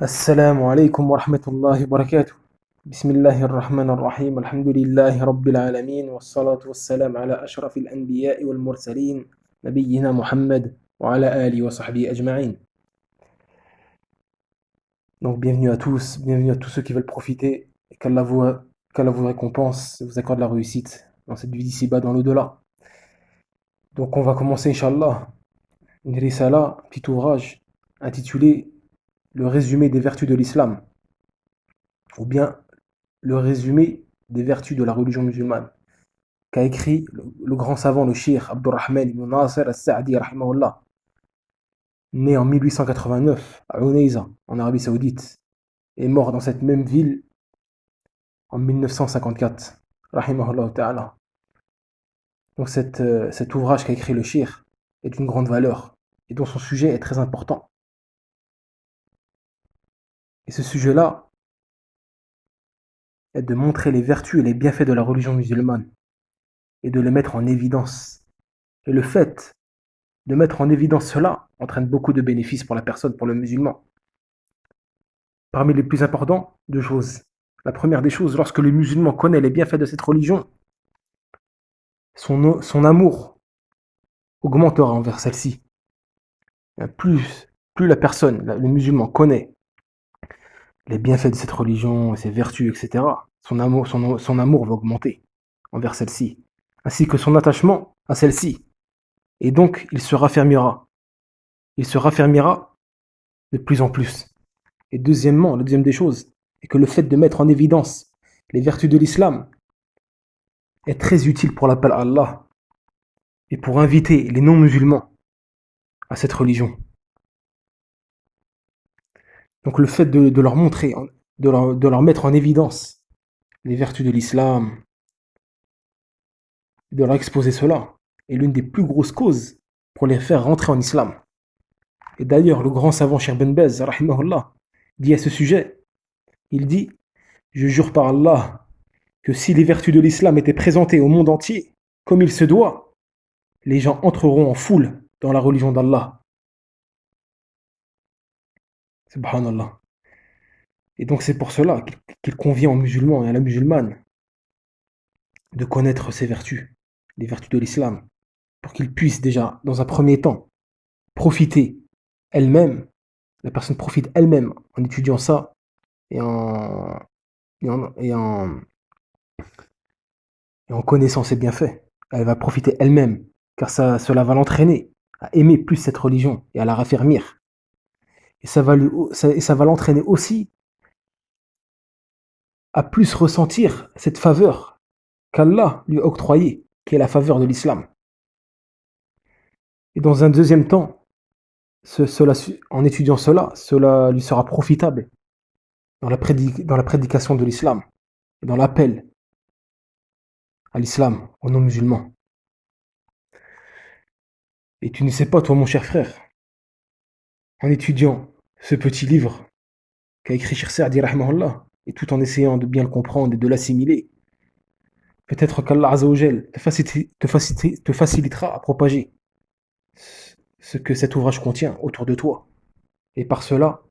السلام عليكم ورحمة الله وبركاته. بسم الله الرحمن الرحيم. الحمد لله رب العالمين، والصلاة والسلام على أشرف الأنبياء والمرسلين، نبينا محمد وعلى آله وصحبه أجمعين. Donc bienvenue à tous ceux qui veulent profiter et qu'Allah vous récompense et vous accorde la réussite dans cette vie d'ici-bas, dans l'au-delà. Donc on va commencer, Inch'Allah, une risala, un petit ouvrage intitulé Le résumé des vertus de l'islam, ou bien le résumé des vertus de la religion musulmane, qu'a écrit le grand savant, le cheikh Abdurrahman ibn Nasser al-Sa'di, rahimahullah, né en 1889 à Unayza, en Arabie Saoudite, et mort dans cette même ville en 1954, rahimahullah ta'ala. Donc cet ouvrage qu'a écrit le cheikh est d'une grande valeur, et dont son sujet est très important. Et ce sujet-là est de montrer les vertus et les bienfaits de la religion musulmane, et de les mettre en évidence. Et le fait de mettre en évidence cela entraîne beaucoup de bénéfices pour la personne, pour le musulman. Parmi les plus importants, deux choses. La première des choses, lorsque le musulman connaît les bienfaits de cette religion, son amour augmentera envers celle-ci. Plus la personne, le musulman, connaît les bienfaits de cette religion, ses vertus, etc., son amour va augmenter envers celle-ci, ainsi que son attachement à celle-ci. Et donc, il se raffermira. Il se raffermira de plus en plus. Et deuxièmement, la deuxième des choses, est que le fait de mettre en évidence les vertus de l'islam est très utile pour l'appel à Allah et pour inviter les non-musulmans à cette religion. Donc le fait de leur montrer, de leur mettre en évidence les vertus de l'islam, de leur exposer cela, est l'une des plus grosses causes pour les faire rentrer en islam. Et d'ailleurs, le grand savant Cheikh Ben Baz, rahimahullah, dit à ce sujet, il dit, je jure par Allah que si les vertus de l'islam étaient présentées au monde entier, comme il se doit, les gens entreront en foule dans la religion d'Allah. Subhanallah. Et donc c'est pour cela qu'il convient aux musulmans et à la musulmane de connaître ces vertus, les vertus de l'islam, pour qu'ils puissent déjà, dans un premier temps, profiter elle-même, la personne profite elle-même en étudiant ça et en connaissant ses bienfaits. Elle va profiter elle-même, car cela va l'entraîner à aimer plus cette religion et à la raffermir. Et ça va l'entraîner aussi à plus ressentir cette faveur qu'Allah lui a octroyée, qui est la faveur de l'islam. Et dans un deuxième temps, en étudiant cela lui sera profitable dans la prédication de l'islam, dans l'appel à l'islam, aux non-musulmans. Et tu ne sais pas, toi, mon cher frère, en étudiant ce petit livre qu'a écrit Cheikh Sa'di, rahimahullah, et tout en essayant de bien le comprendre et de l'assimiler, peut-être qu'Allah Azzawajal te facilitera à propager ce que cet ouvrage contient autour de toi. Et par cela,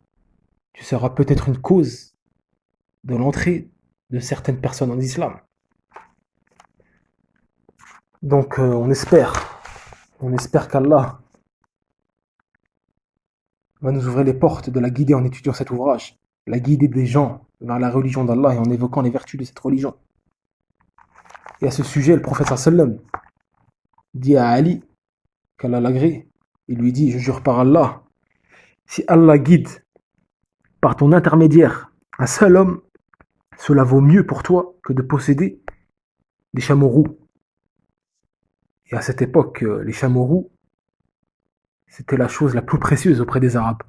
tu seras peut-être une cause de l'entrée de certaines personnes en islam. Donc on espère qu'Allah va nous ouvrir les portes de la guider en étudiant cet ouvrage, la guider des gens vers la religion d'Allah et en évoquant les vertus de cette religion. Et à ce sujet, le prophète sallam dit à Ali, qu'Allah l'agrée, il lui dit, je jure par Allah, si Allah guide par ton intermédiaire un seul homme, cela vaut mieux pour toi que de posséder des chameaux roux. Et à cette époque, les chameaux roux, c'était la chose la plus précieuse auprès des Arabes.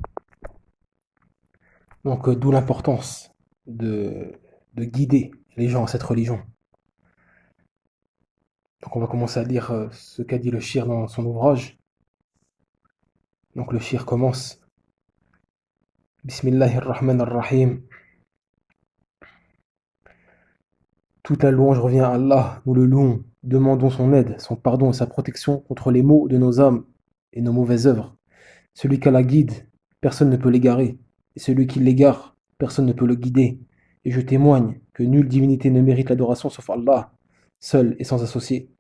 Donc d'où l'importance de guider les gens à cette religion. Donc on va commencer à lire ce qu'a dit le shir dans son ouvrage. Donc le shir commence. Bismillahirrahmanirrahim. Toute la louange revient à Allah, nous le louons, demandons son aide, son pardon et sa protection contre les maux de nos âmes et nos mauvaises œuvres. Celui qu'Allah guide, personne ne peut l'égarer. et celui qui l'égare, personne ne peut le guider. Et je témoigne que nulle divinité ne mérite l'adoration sauf Allah, seul et sans associé.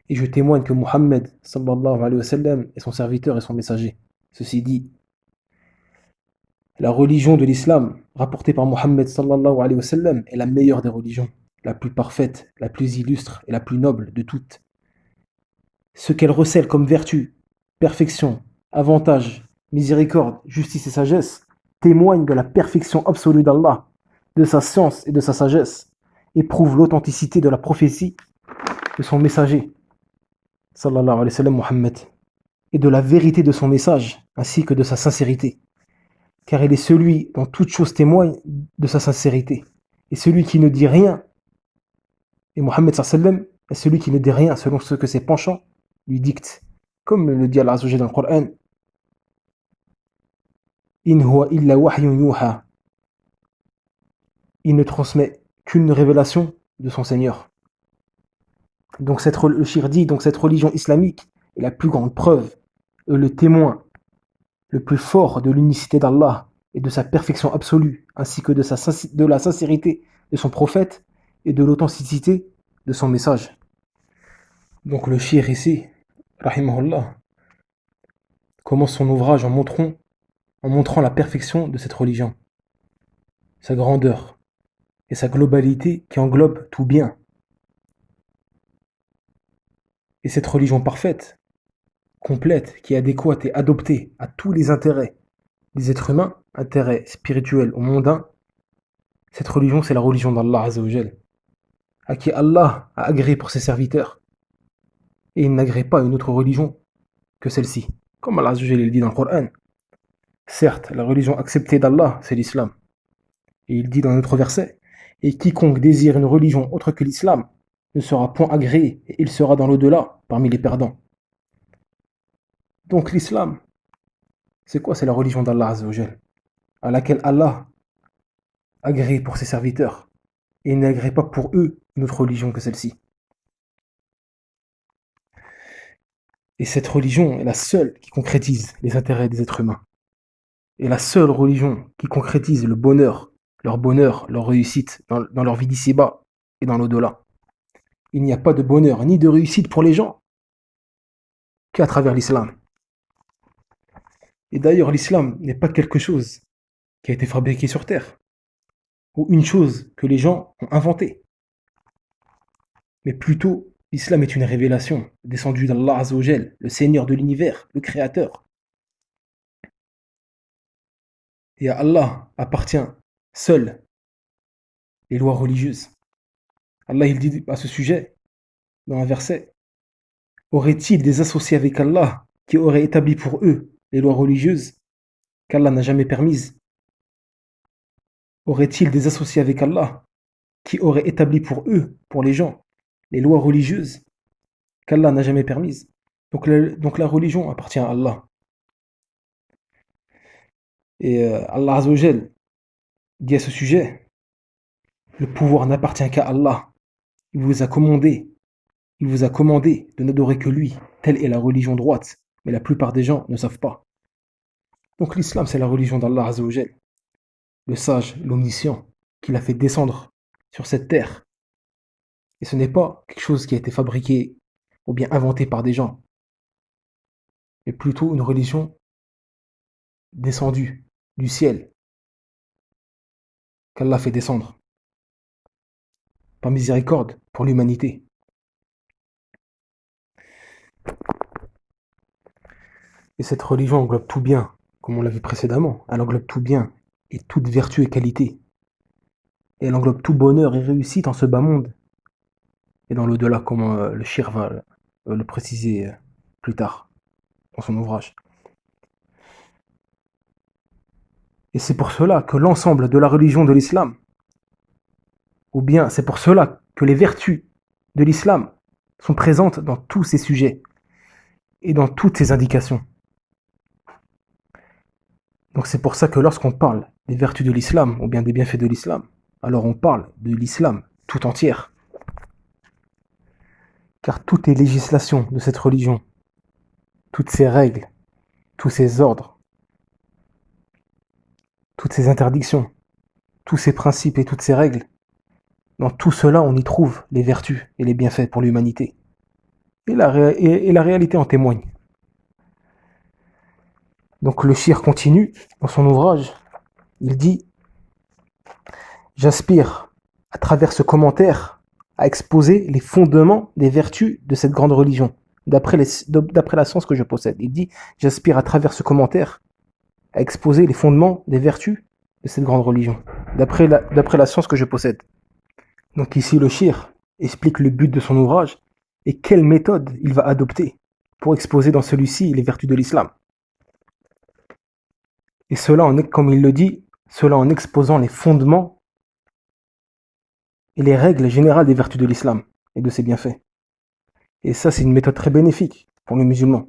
Et je témoigne que Muhammad sallallahu alayhi wa sallam est son serviteur et son messager. Ceci dit, la religion de l'islam, rapportée par Muhammad sallallahu alayhi wa sallam, est la meilleure des religions, la plus parfaite, la plus illustre et la plus noble de toutes. Ce qu'elle recèle comme vertu, perfection, avantage, miséricorde, justice et sagesse témoignent de la perfection absolue d'Allah, de sa science et de sa sagesse, et prouvent l'authenticité de la prophétie de son messager, sallallahu alayhi wa sallam Muhammad, et de la vérité de son message, ainsi que de sa sincérité. Car il est celui dont toute chose témoigne de sa sincérité. Et celui qui ne dit rien, et Muhammad sallallahu alayhi wa sallam est celui qui ne dit rien selon ce que ses penchants lui dictent. Comme le dit Allah Azza wa Jalla dans le Coran, In huwa illa wahyun yuha. Il ne transmet qu'une révélation de son Seigneur. Donc le shir dit, donc cette religion islamique est la plus grande preuve, le témoin le plus fort de l'unicité d'Allah et de sa perfection absolue, ainsi que de la sincérité de son prophète et de l'authenticité de son message. Donc le shir ici, rahimahullah, commence son ouvrage en montrant la perfection de cette religion, sa grandeur et sa globalité qui englobe tout bien. Et cette religion parfaite, complète, qui est adéquate et adoptée à tous les intérêts des êtres humains, intérêts spirituels ou mondains, cette religion c'est la religion d'Allah Azza wa Jal, à qui Allah a agréé pour ses serviteurs, et il n'agrée pas une autre religion que celle-ci. Comme Allah Azza wa Jal le dit dans le Coran, certes, la religion acceptée d'Allah, c'est l'islam. Et il dit dans un autre verset, et quiconque désire une religion autre que l'islam ne sera point agréé, et il sera dans l'au-delà parmi les perdants. Donc l'islam, c'est quoi? C'est la religion d'Allah Azza wa Jal, à laquelle Allah agrée pour ses serviteurs, et il n'agrée pas pour eux une autre religion que celle-ci. Et cette religion est la seule qui concrétise les intérêts des êtres humains. Et la seule religion qui concrétise le bonheur, leur réussite dans leur vie d'ici-bas et dans l'au-delà. Il n'y a pas de bonheur ni de réussite pour les gens qu'à travers l'islam. Et d'ailleurs, l'islam n'est pas quelque chose qui a été fabriqué sur terre, ou une chose que les gens ont inventée. Mais plutôt, l'islam est une révélation descendue d'Allah Azza wa Jal, le Seigneur de l'univers, le Créateur. Et à Allah appartient seul les lois religieuses. Allah il dit à ce sujet, dans un verset, aurait-il des associés avec Allah qui auraient établi pour eux les lois religieuses qu'Allah n'a jamais permises? Aurait-il des associés avec Allah qui auraient établi pour eux, pour les gens, les lois religieuses qu'Allah n'a jamais permises? Donc la religion appartient à Allah. Et Allah Azza wa Jal dit à ce sujet, le pouvoir n'appartient qu'à Allah. Il vous a commandé de n'adorer que lui. Telle est la religion droite. Mais la plupart des gens ne savent pas. Donc l'islam, c'est la religion d'Allah Azza wa Jal, le sage, l'omniscient, qui l'a fait descendre sur cette terre. Et ce n'est pas quelque chose qui a été fabriqué ou bien inventé par des gens, mais plutôt une religion descendue du ciel, qu'Allah fait descendre, par miséricorde pour l'humanité. Et cette religion englobe tout bien, comme on l'a vu précédemment. Elle englobe tout bien, et toute vertu et qualité. Et elle englobe tout bonheur et réussite en ce bas monde, et dans l'au-delà, comme le shir va le préciser plus tard dans son ouvrage. Et c'est pour cela que l'ensemble de la religion de l'islam, ou bien c'est pour cela que les vertus de l'islam sont présentes dans tous ces sujets et dans toutes ces indications. Donc c'est pour ça que lorsqu'on parle des vertus de l'islam, ou bien des bienfaits de l'islam, alors on parle de l'islam tout entière. Car toutes les législations de cette religion, toutes ces règles, tous ces ordres, toutes ces interdictions, tous ces principes et toutes ces règles, dans tout cela, on y trouve les vertus et les bienfaits pour l'humanité. Et la réalité en témoigne. Donc le shir continue dans son ouvrage. Il dit: j'aspire, à travers ce commentaire, à exposer les fondements des vertus de cette grande religion, d'après la science que je possède. Il dit: j'aspire à travers ce commentaire à exposer les fondements des vertus de cette grande religion, d'après la science que je possède. Donc ici, le shir explique le but de son ouvrage et quelle méthode il va adopter pour exposer dans celui-ci les vertus de l'islam. Et cela, comme il le dit, cela en exposant les fondements et les règles générales des vertus de l'islam et de ses bienfaits. Et ça, c'est une méthode très bénéfique pour le musulman.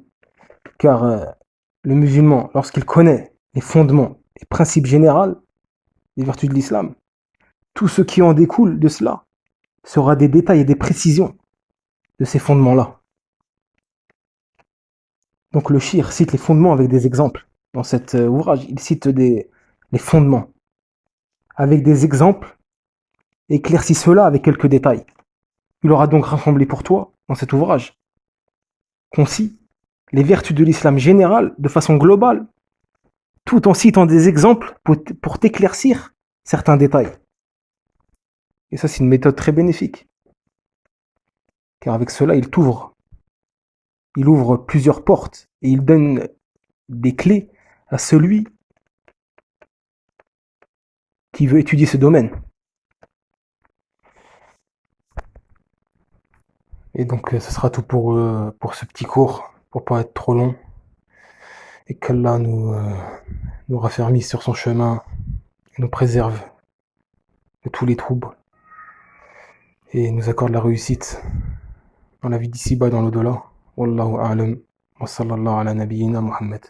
Car le musulman, lorsqu'il connaît les fondements et principes généraux des vertus de l'islam, tout ce qui en découle de cela sera des détails et des précisions de ces fondements-là. Donc le shir cite les fondements avec des exemples. Dans cet ouvrage, il cite les fondements avec des exemples et éclaircit cela avec quelques détails. Il aura donc rassemblé pour toi, dans cet ouvrage concis, les vertus de l'islam général de façon globale, tout en citant des exemples pour t'éclaircir certains détails. Et ça, c'est une méthode très bénéfique. Car avec cela, il ouvre plusieurs portes et il donne des clés à celui qui veut étudier ce domaine. Et donc, ce sera tout pour ce petit cours, pour pas être trop long. Et qu'Allah nous raffermisse sur son chemin, et nous préserve de tous les troubles et nous accorde la réussite dans la vie d'ici-bas, dans l'au-delà. Wallahu a'lam. Wa sallallahu ala nabiyyina Muhammad.